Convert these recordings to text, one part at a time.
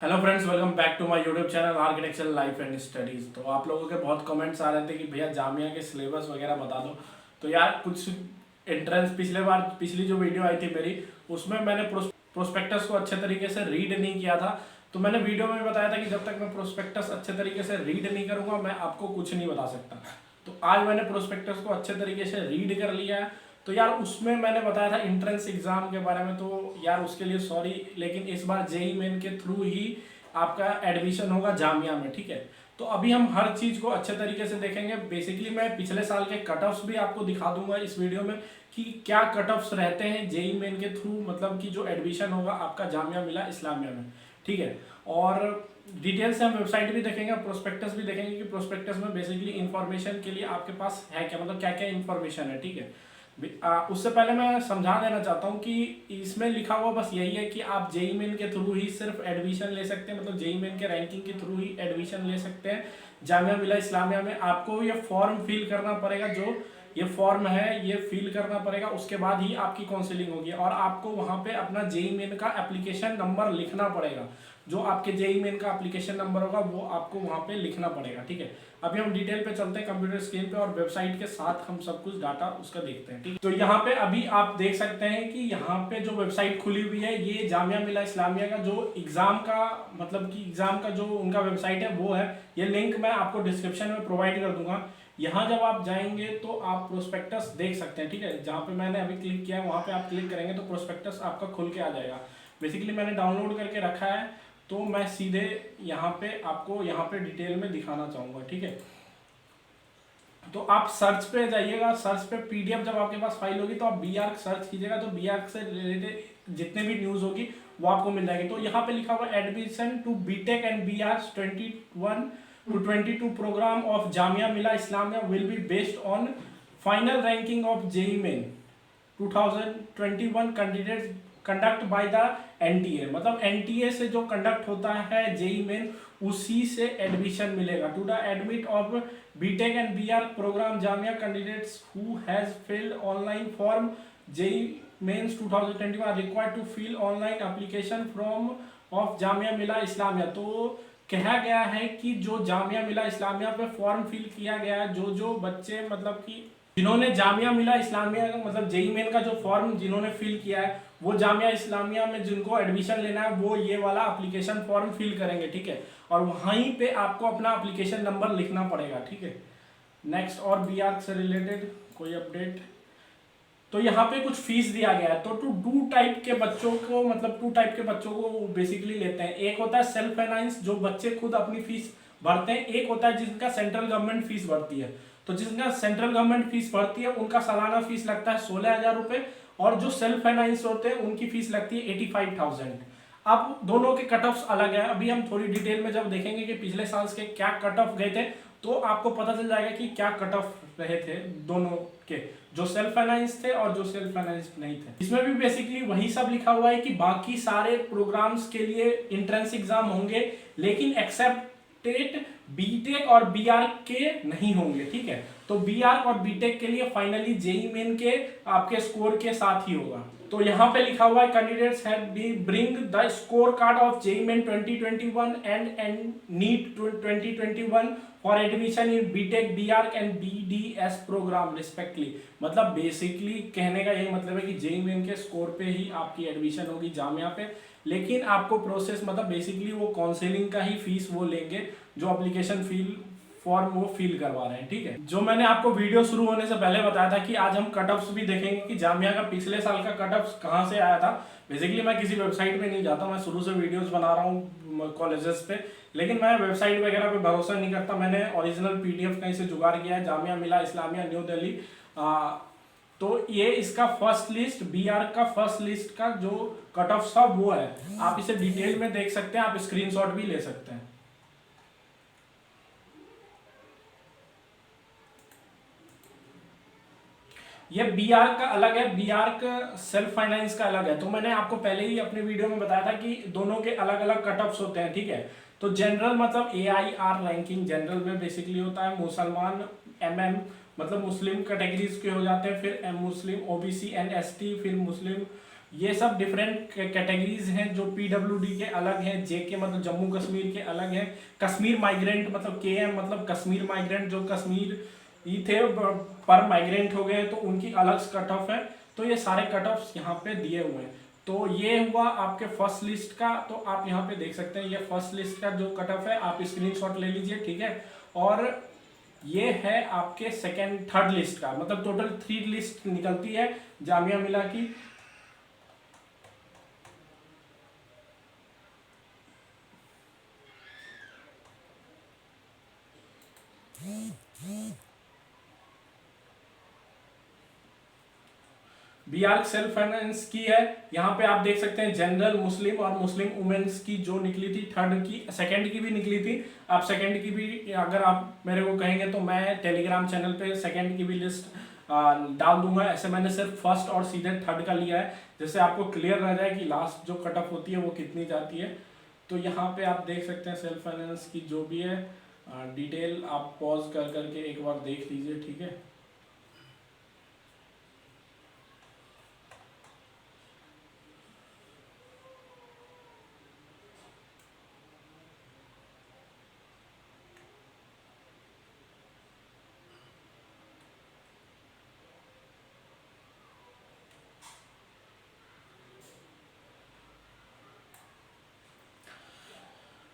Hello friends, welcome back to my YouTube channel architecture life and studies. तो आप लोगों के बहुत कमेंट्स आ रहे थे कि भैया जामिया के सिलेबस वगैरह बता दो। तो यार कुछ एंट्रेंस पिछली जो वीडियो आई थी मेरी, उसमें मैंने प्रोस्पेक्टस को अच्छे तरीके से रीड नहीं किया था। तो मैंने वीडियो में बताया था कि जब तक मैं प्रोस्पेक्टस अच्छे तरीके से रीड नहीं करूँगा मैं आपको कुछ नहीं बता सकता। तो आज मैंने प्रोस्पेक्टस को अच्छे तरीके से रीड कर लिया है। तो यार उसमें मैंने बताया था इंट्रेंस एग्जाम के बारे में, तो यार उसके लिए सॉरी, लेकिन इस बार जेई मेन के थ्रू ही आपका एडमिशन होगा जामिया में, ठीक है। तो अभी हम हर चीज़ को अच्छे तरीके से देखेंगे। बेसिकली मैं पिछले साल के कट ऑफ्स भी आपको दिखा दूंगा इस वीडियो में कि क्या कट ऑफ्स रहते हैं जेई मेन के थ्रू, मतलब कि जो एडमिशन होगा आपका जामिया मिला इस्लामिया में, ठीक है। और डिटेल से हम वेबसाइट भी देखेंगे, प्रोस्पेक्टस भी देखेंगे कि प्रोस्पेक्टस में बेसिकली इंफॉर्मेशन के लिए आपके पास है क्या, मतलब क्या क्या इंफॉर्मेशन है, ठीक है। उससे पहले मैं समझा देना चाहता हूँ कि इसमें लिखा हुआ बस यही है कि आप जेई मेन के थ्रू ही सिर्फ एडमिशन ले सकते हैं, मतलब जेई मेन के रैंकिंग के थ्रू ही एडमिशन ले सकते हैं जामिया मिला इस्लामिया में। आपको ये फॉर्म फिल करना पड़ेगा, जो ये फॉर्म है ये फिल करना पड़ेगा, उसके बाद ही आपकी काउंसलिंग होगी। और आपको वहाँ पे अपना जेई मेन का एप्लीकेशन नंबर लिखना पड़ेगा, जो आपके जेई मेन का एप्लीकेशन नंबर होगा वो आपको वहाँ पे लिखना पड़ेगा, ठीक है। अभी हम डिटेल पे चलते हैं कंप्यूटर स्क्रीन पे और वेबसाइट के साथ हम सब कुछ डाटा उसका देखते हैं, ठीक है। तो यहाँ पे अभी आप देख सकते हैं कि यहाँ पे जो वेबसाइट खुली हुई है ये जामिया मिला इस्लामिया का जो एग्जाम का, मतलब कि एग्जाम का जो उनका वेबसाइट है वो है। ये लिंक मैं आपको डिस्क्रिप्शन में प्रोवाइड कर दूंगा। यहाँ जब आप जाएंगे तो आप प्रोस्पेक्टस देख सकते हैं, ठीक है। जहाँ पे मैंने अभी क्लिक किया है वहाँ पे आप क्लिक करेंगे तो प्रोस्पेक्टस आपका खुल के आ जाएगा। बेसिकली मैंने डाउनलोड करके रखा है, तो मैं सीधे यहाँ पे आपको यहाँ पे डिटेल में दिखाना चाहूँगा, ठीक है। तो आप सर्च पे जाइएगा, सर्च पे पीडीएफ जब आपके पास फाइल होगी तो आप बी आर्क सर्च कीजिएगा, तो बी आर्क से रिलेटेड जितने भी न्यूज़ होगी वो आपको मिल जाएगी। तो यहाँ पे लिखा हुआ admission to BTech and B Arch 21 to 22 program of Jamia Millia Islamia will be based on final ranking of JEE Main 2021 candidates conduct by the NTA, मतलब एनटीए से जो कंडक्ट होता है जेई मेन उसी से एडमिशन मिलेगा। To the admit of BTech and BR program Jamia candidates who has filled online form JEE Mains 2021 are required to fill online application from of Jamia Millia Islamia. तो कहा गया है कि जो जामिया मिला इस्लामिया पे फॉर्म फिल किया गया है, जो जो बच्चे मतलब कि जिन्होंने जामिया मिला इस्लामिया मतलब जेई मेन का जो फॉर्म जिन्होंने फिल किया है वो जामिया इस्लामिया में जिनको एडमिशन लेना है वो ये वाला एप्लीकेशन फॉर्म फिल करेंगे, ठीक है। और वहीं पे आपको अपना एप्लीकेशन नंबर लिखना पड़ेगा, ठीक है। नेक्स्ट, और बी आर्क से रिलेटेड कोई अपडेट, तो यहाँ पे कुछ फीस दिया गया है। तो टू टाइप के बच्चों को, मतलब टू टाइप के बच्चों को बेसिकली लेते हैं। एक होता है सेल्फ फाइनेंस, जो बच्चे खुद अपनी फीस भरते हैं। एक होता है जिनका सेंट्रल गवर्नमेंट फीस भरती है। तो जिनका सेंट्रल गवर्नमेंट फीस भरती है उनका सालाना फीस लगता है 16,000 रुपये, और जो सेल्फ फाइनेंस होते हैं उनकी फीस लगती है 85,000। अब दोनों के कट ऑफ्स अलग है। अभी हम थोड़ी डिटेल में जब देखेंगे कि पिछले साल के क्या कट ऑफ गए थे तो आपको पता चल जाएगा कि क्या कट ऑफ रहे थे दोनों के, जो सेल्फ फाइनेंस थे और जो सेल्फ फाइनेंस नहीं थे। इसमें भी बेसिकली वही सब लिखा हुआ है कि बाकी सारे प्रोग्राम्स के लिए एंट्रेंस एग्जाम होंगे, लेकिन एक्सेप्टेड बीटेक और बीआर्क के नहीं होंगे, ठीक है। तो बीआर्क और बीटेक के लिए फाइनली जेई मेन के आपके स्कोर के साथ ही होगा। तो यहाँ पे लिखा हुआ है candidates have be bring the score card of JEE Main 2021 and NEET 2021 for admission in BTech BArch and BDS program respectively. मतलब बेसिकली कहने का यही मतलब है कि जेई मेन के स्कोर पे ही आपकी एडमिशन होगी जामिया पे, लेकिन आपको प्रोसेस मतलब बेसिकली वो काउंसलिंग का ही फीस वो लेंगे जो एप्लीकेशन फॉर्म वो फिल करवा रहे हैं, ठीक है। जो मैंने आपको वीडियो शुरू होने से पहले बताया था कि आज हम कट ऑफ्स भी देखेंगे कि जामिया का पिछले साल का कट ऑफ्स कहाँ से आया था। बेसिकली मैं किसी वेबसाइट पे नहीं जाता, मैं शुरू से वीडियोस बना रहा हूँ कॉलेजेस पे, लेकिन मैं वेबसाइट वगैरह पे भरोसा नहीं करता। मैंने ओरिजिनल पीडीएफ कहीं से जुगाड़ किया है, जामिया मिला इस्लामिया न्यू दिल्ली। तो ये इसका फर्स्ट लिस्ट, बीआर का फर्स्ट लिस्ट का जो कट ऑफ था वो है। आप इसे डिटेल में देख सकते हैं, आप स्क्रीनशॉट भी ले सकते हैं। ये बी आर्क का अलग है, बी आर्क सेल्फ फाइनेंस का अलग है। तो मैंने आपको पहले ही अपने वीडियो में बताया था कि दोनों के अलग अलग कट ऑफ्स होते हैं, ठीक है। तो जनरल मतलब AIR रैंकिंग जनरल में बेसिकली होता है। मुसलमान MM मतलब मुस्लिम कैटेगरीज के हो जाते हैं, फिर मुस्लिम OBC एंड ST, फिर मुस्लिम ये सब डिफरेंट कैटेगरीज हैं जो पीडब्ल्यूडी के अलग हैं, जेके मतलब जम्मू कश्मीर के अलग हैं, कश्मीर माइग्रेंट मतलब केएम मतलब कश्मीर माइग्रेंट जो कश्मीर ही थे पर माइग्रेंट हो गए तो उनकी अलग कट ऑफ है। तो ये सारे कट ऑफ यहाँ पे दिए हुए हैं। तो ये हुआ आपके फर्स्ट लिस्ट का। तो आप यहाँ पे देख सकते हैं ये फर्स्ट लिस्ट का जो कट ऑफ है, आप स्क्रीनशॉट ले लीजिए, ठीक है। और ये है आपके सेकेंड थर्ड लिस्ट का, मतलब टोटल 3 लिस्ट निकलती है जामिया मिला की। बीआर सेल्फ फाइनेंस की है। यहाँ पे आप देख सकते हैं जनरल, मुस्लिम और मुस्लिम वुमेन्स की जो निकली थी, थर्ड की, सेकंड की भी निकली थी। आप सेकंड की भी अगर आप मेरे को कहेंगे तो मैं टेलीग्राम चैनल पे सेकंड की भी लिस्ट डाल दूंगा। ऐसे मैंने सिर्फ फर्स्ट और सीधे थर्ड का लिया है, जिससे आपको क्लियर रह जाए कि लास्ट जो कट ऑफ होती है वो कितनी जाती है। तो यहाँ पे आप देख सकते हैं सेल्फ फाइनेंस की जो भी है डिटेल, आप पॉज कर करके एक बार देख लीजिए, ठीक है।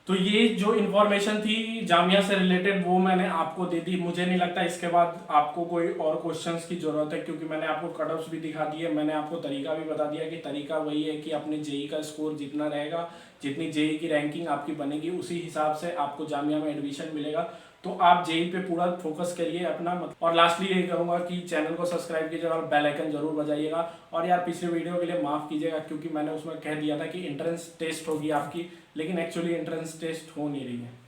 तो ये जो इन्फॉर्मेशन थी जामिया से रिलेटेड वो मैंने आपको दे दी। मुझे नहीं लगता इसके बाद आपको कोई और क्वेश्चंस की जरूरत है, क्योंकि मैंने आपको कट ऑफ्स भी दिखा दिए, मैंने आपको तरीका भी बता दिया कि तरीका वही है कि अपने जेई का स्कोर जितना रहेगा, जितनी जेई की रैंकिंग आपकी बनेगी उसी हिसाब से आपको जामिया में एडमिशन मिलेगा। तो आप जेई पे पूरा फोकस करिए अपना। और लास्टली यही कहूंगा कि चैनल को सब्सक्राइब कीजिएगा और बेल आइकन जरूर बजाइएगा। और यार पिछले वीडियो के लिए माफ कीजिएगा, क्योंकि मैंने उसमें कह दिया था कि एंट्रेंस टेस्ट होगी आपकी, लेकिन एक्चुअली एंट्रेंस टेस्ट हो नहीं रही है।